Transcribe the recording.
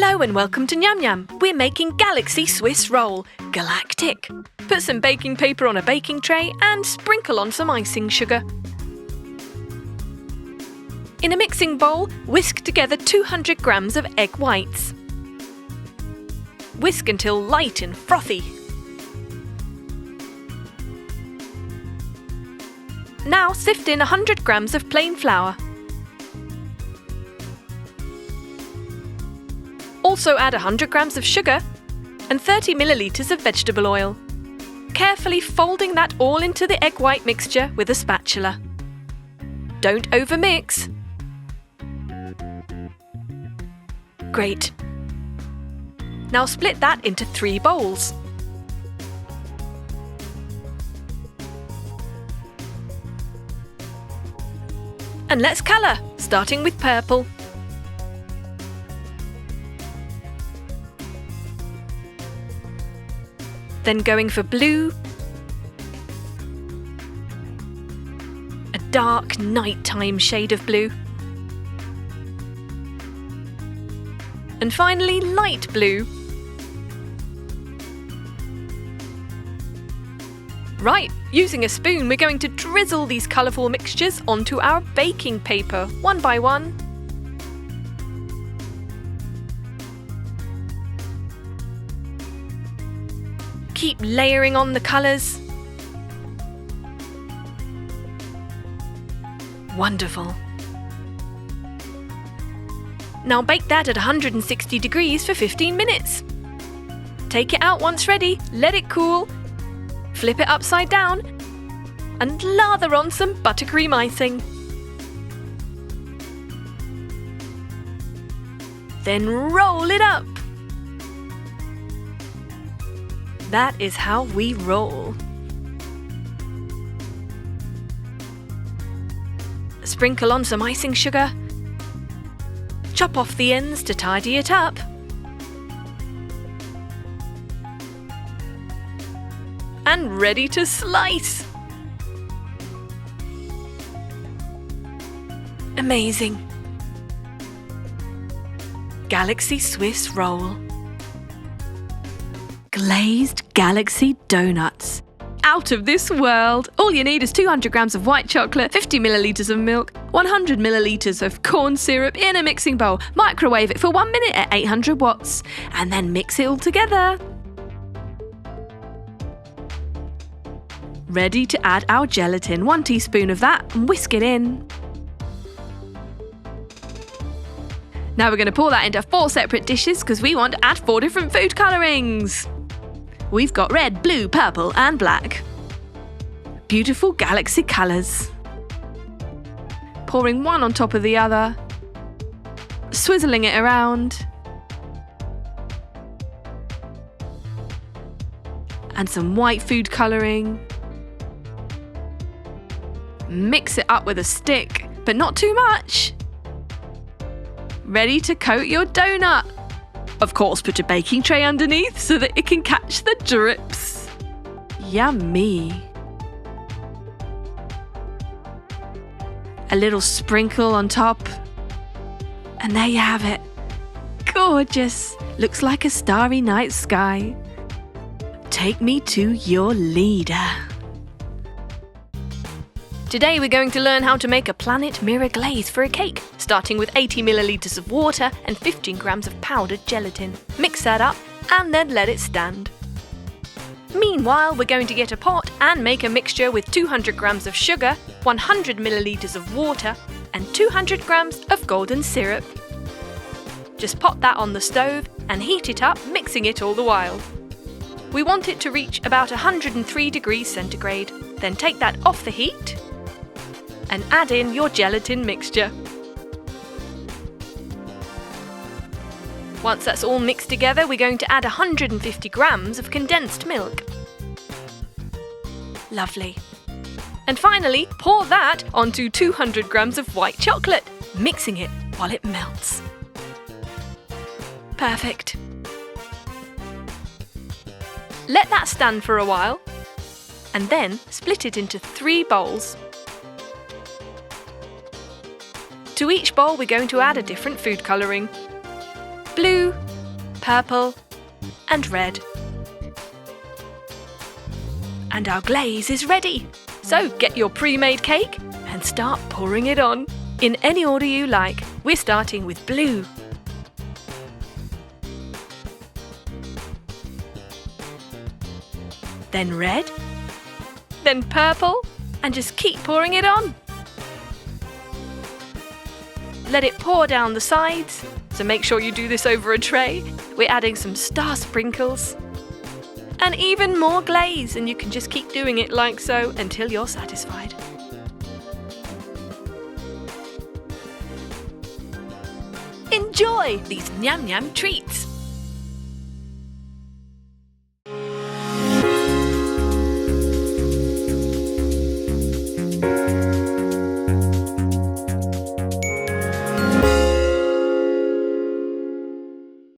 Hello and welcome to Nyam Nyam. We're making Galaxy Swiss roll, galactic. Put some baking paper on a baking tray and sprinkle on some icing sugar. In a mixing bowl, whisk together 200 grams of egg whites. Whisk until light and frothy. Now sift in 100 grams of plain flour. Also add 100 grams of sugar and 30 millilitres of vegetable oil. Carefully folding that all into the egg white mixture with a spatula. Don't overmix. Great. Now split that into 3 bowls. And let's colour, starting with purple. Then going for blue, a dark nighttime shade of blue, and finally light blue. Right, using a spoon we're going to drizzle these colourful mixtures onto our baking paper, one by one. Keep layering on the colours. Wonderful. Now bake that at 160 degrees for 15 minutes. Take it out once ready, let it cool, flip it upside down, and lather on some buttercream icing. Then roll it up. That is how we roll. Sprinkle on some icing sugar. Chop off the ends to tidy it up. And ready to slice. Amazing. Galaxy Swiss roll. Glazed Galaxy Donuts. Out of this world! All you need is 200 grams of white chocolate, 50 millilitres of milk, 100 millilitres of corn syrup in a mixing bowl. Microwave it for 1 minute at 800 watts, and then mix it all together. Ready to add our gelatin, 1 teaspoon of that, and whisk it in. Now we're going to pour that into 4 separate dishes because we want to add 4 different food colourings. We've got red, blue, purple and black. Beautiful galaxy colours. Pouring one on top of the other. Swizzling it around. And some white food colouring. Mix it up with a stick, but not too much. Ready to coat your donut. Of course, put a baking tray underneath so that it can catch the drips. Yummy. A little sprinkle on top. And there you have it. Gorgeous. Looks like a starry night sky. Take me to your leader. Today we're going to learn how to make a Planet Mirror glaze for a cake, starting with 80 millilitres of water and 15 grams of powdered gelatin. Mix that up and then let it stand. Meanwhile, we're going to get a pot and make a mixture with 200 grams of sugar, 100 millilitres of water and 200 grams of golden syrup. Just pop that on the stove and heat it up, mixing it all the while. We want it to reach about 103 degrees centigrade. Then take that off the heat and add in your gelatin mixture. Once that's all mixed together, we're going to add 150 grams of condensed milk. Lovely. And finally, pour that onto 200 grams of white chocolate, mixing it while it melts. Perfect. Let that stand for a while, and then split it into 3 bowls. To each bowl we're going to add a different food colouring. Blue, purple, and red. And our glaze is ready! So get your pre-made cake and start pouring it on, in any order you like. We're starting with blue. Then red, then purple, and just keep pouring it on. Let it pour down the sides, so make sure you do this over a tray. We're adding some star sprinkles and even more glaze, and you can just keep doing it like so until you're satisfied. Enjoy these Nyam Nyam treats!